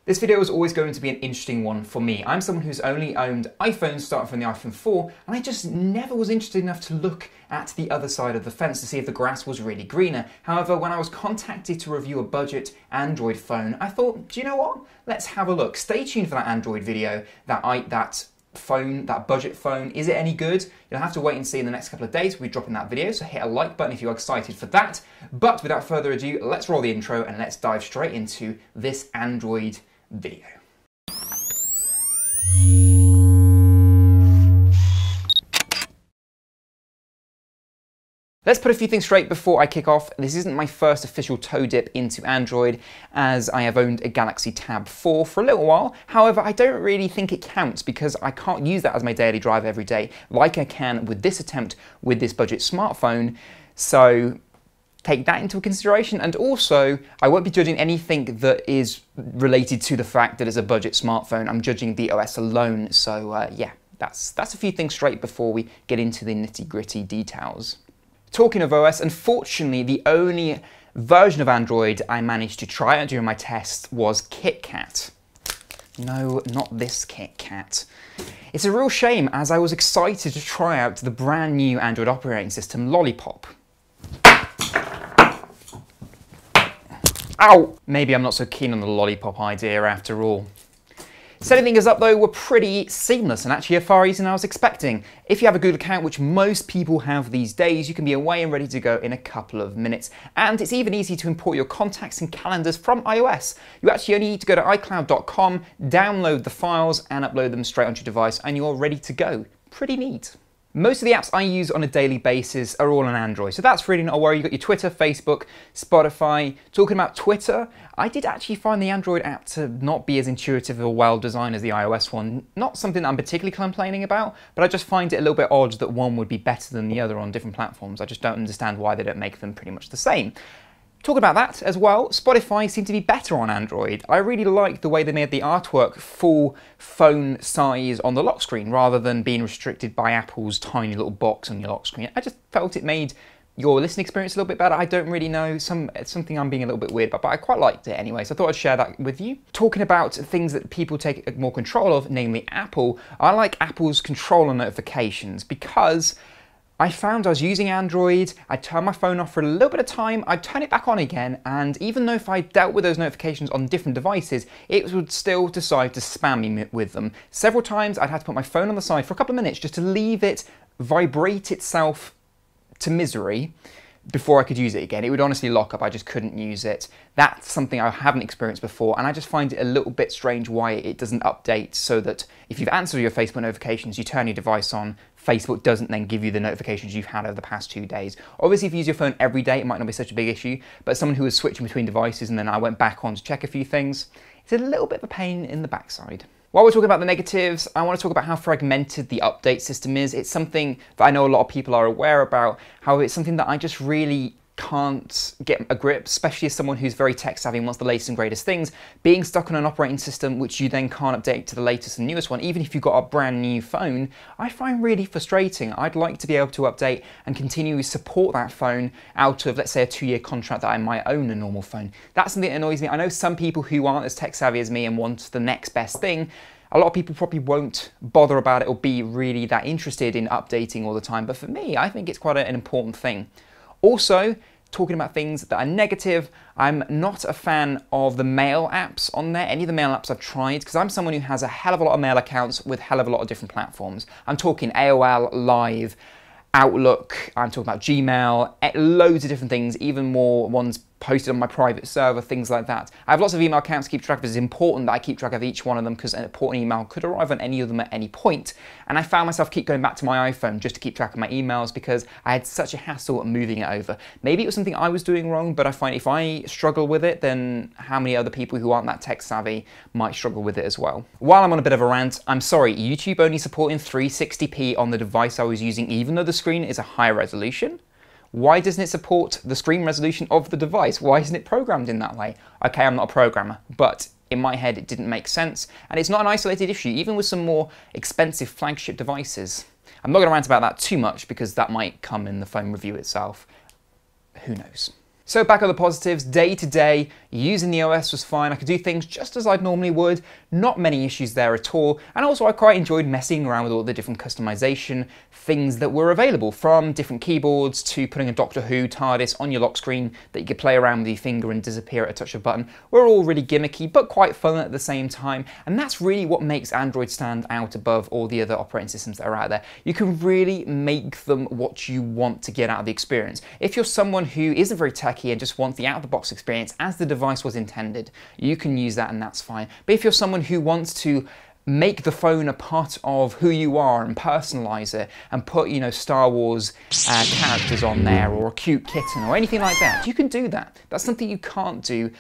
This video is always going to be an interesting one for me. I'm someone who's only owned iPhones starting from the iPhone 4, and I just never was interested enough to look at the other side of the fence to see if the grass was really greener. However, when I was contacted to review a budget Android phone, I thought, do you know what? Let's have a look. Stay tuned for that Android video, that budget phone. Is it any good? You'll have to wait and see in the next couple of days. We're dropping that video, so hit a like button if you're excited for that. But without further ado, let's roll the intro and let's dive straight into this Android video. Let's put a few things straight before I kick off. This isn't my first official toe dip into Android, as I have owned a Galaxy Tab 4 for a little while. However, I don't really think it counts because I can't use that as my daily drive every day like I can with this attempt with this budget smartphone. So take that into consideration, and also I won't be judging anything that is related to the fact that it's a budget smartphone. I'm judging the OS alone, so yeah, that's a few things straight before we get into the nitty-gritty details. Talking of OS, unfortunately the only version of Android I managed to try out during my test was KitKat. No, not this KitKat. It's a real shame, as I was excited to try out the brand new Android operating system, Lollipop. Ow! Maybe I'm not so keen on the Lollipop idea after all. Setting things up though were pretty seamless and actually far easier than I was expecting. If you have a Google account, which most people have these days, you can be away and ready to go in a couple of minutes. And it's even easy to import your contacts and calendars from iOS. You actually only need to go to iCloud.com, download the files and upload them straight onto your device and you're ready to go. Pretty neat. Most of the apps I use on a daily basis are all on Android, so that's really not a worry. You've got your Twitter, Facebook, Spotify. Talking about Twitter, I did actually find the Android app to not be as intuitive or well designed as the iOS one. Not something that I'm particularly complaining about, but I just find it a little bit odd that one would be better than the other on different platforms. I just don't understand why they don't make them pretty much the same. Talk about that as well, Spotify seemed to be better on Android. I really like the way they made the artwork full phone size on the lock screen rather than being restricted by Apple's tiny little box on your lock screen. I just felt it made your listening experience a little bit better. I don't really know, it's something I'm being a little bit weird about, but I quite liked it anyway, so I thought I'd share that with you. Talking about things that people take more control of, namely Apple, I like Apple's control on notifications because I found I was using Android, I'd turn my phone off for a little bit of time, I'd turn it back on again, and even though if I dealt with those notifications on different devices, it would still decide to spam me with them. Several times I'd have to put my phone on the side for a couple of minutes just to leave it vibrate itself to misery before I could use it again. It would honestly lock up, I just couldn't use it. That's something I haven't experienced before, and I just find it a little bit strange why it doesn't update so that if you've answered your Facebook notifications, you turn your device on, Facebook doesn't then give you the notifications you've had over the past 2 days. Obviously, if you use your phone every day, it might not be such a big issue, but as someone who was switching between devices and then I went back on to check a few things, it's a little bit of a pain in the backside. While we're talking about the negatives, I want to talk about how fragmented the update system is. It's something that I know a lot of people are aware about, however, it's something that I just really can't get a grip, especially as someone who's very tech savvy and wants the latest and greatest things. Being stuck on an operating system which you then can't update to the latest and newest one, even if you've got a brand new phone, I find really frustrating. I'd like to be able to update and continue to support that phone out of, let's say, a 2-year contract that I might own a normal phone. That's something that annoys me. I know some people who aren't as tech savvy as me and want the next best thing. A lot of people probably won't bother about it or be really that interested in updating all the time, but for me, I think it's quite an important thing. Also, talking about things that are negative, I'm not a fan of the mail apps on there, any of the mail apps I've tried, because I'm someone who has a hell of a lot of mail accounts with a hell of a lot of different platforms. I'm talking AOL, Live, Outlook, I'm talking about Gmail, loads of different things, even more ones posted on my private server, things like that. I have lots of email accounts to keep track of. It's important that I keep track of each one of them because an important email could arrive on any of them at any point. And I found myself keep going back to my iPhone just to keep track of my emails because I had such a hassle moving it over. Maybe it was something I was doing wrong, but I find if I struggle with it, then how many other people who aren't that tech savvy might struggle with it as well. While I'm on a bit of a rant, I'm sorry, YouTube only supporting 360p on the device I was using, even though the screen is a high resolution. Why doesn't it support the screen resolution of the device? Why isn't it programmed in that way? Okay, I'm not a programmer, but in my head it didn't make sense, and it's not an isolated issue, even with some more expensive flagship devices. I'm not going to rant about that too much because that might come in the phone review itself. Who knows? So back on the positives, day to day, using the OS was fine. I could do things just as I'd normally would, not many issues there at all. And also I quite enjoyed messing around with all the different customization things that were available, from different keyboards to putting a Doctor Who TARDIS on your lock screen that you could play around with your finger and disappear at a touch of a button. Were all really gimmicky, but quite fun at the same time. And that's really what makes Android stand out above all the other operating systems that are out there. You can really make them what you want to get out of the experience. If you're someone who isn't very techy and just wants the out-of-the-box experience as the device was intended, you can use that and that's fine. But if you're someone who wants to make the phone a part of who you are and personalize it and put, you know, Star Wars characters on there or a cute kitten or anything like that, you can do that. That's something you can't do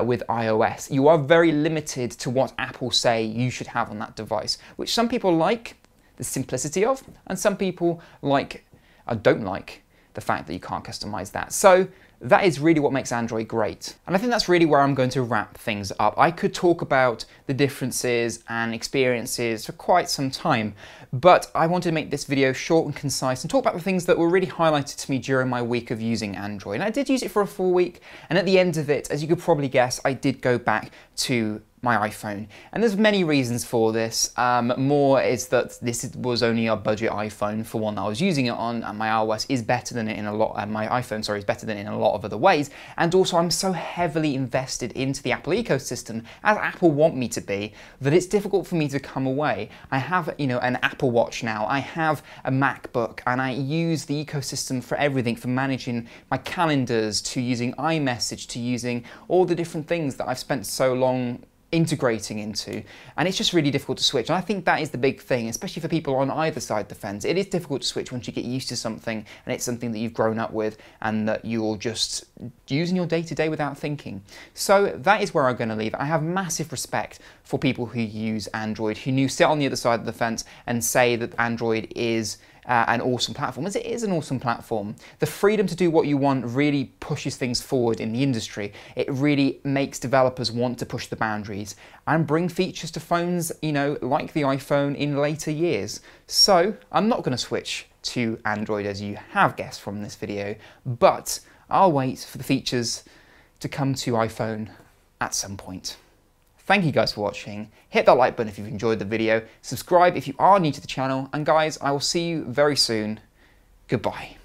with iOS. You are very limited to what Apple say you should have on that device, which some people like the simplicity of, and some people don't like the fact that you can't customize that. So that is really what makes Android great. And I think that's really where I'm going to wrap things up. I could talk about the differences and experiences for quite some time, but I wanted to make this video short and concise and talk about the things that were really highlighted to me during my week of using Android. And I did use it for a full week, and at the end of it, as you could probably guess, I did go back to my iPhone. And there's many reasons for this. More is that this was only a budget iPhone for one that I was using it on, and my iOS is better than it in a lot, my iPhone, sorry, is better than it in a lot of other ways. And also I'm so heavily invested into the Apple ecosystem, as Apple want me to be, that it's difficult for me to come away. I have, you know, an Apple Watch now, I have a MacBook, and I use the ecosystem for everything, from managing my calendars, to using iMessage, to using all the different things that I've spent so long integrating into, and it's just really difficult to switch. And I think that is the big thing, especially for people on either side of the fence. It is difficult to switch once you get used to something and it's something that you've grown up with and that you're just using your day-to-day without thinking. So that is where I'm going to leave it. I have massive respect for people who use Android, who sit on the other side of the fence and say that Android is an awesome platform, as it is an awesome platform. The freedom to do what you want really pushes things forward in the industry. It really makes developers want to push the boundaries and bring features to phones, you know, like the iPhone in later years. So I'm not going to switch to Android, as you have guessed from this video, but I'll wait for the features to come to iPhone at some point. Thank you guys for watching. Hit that like button if you've enjoyed the video. Subscribe if you are new to the channel. And guys, I will see you very soon. Goodbye.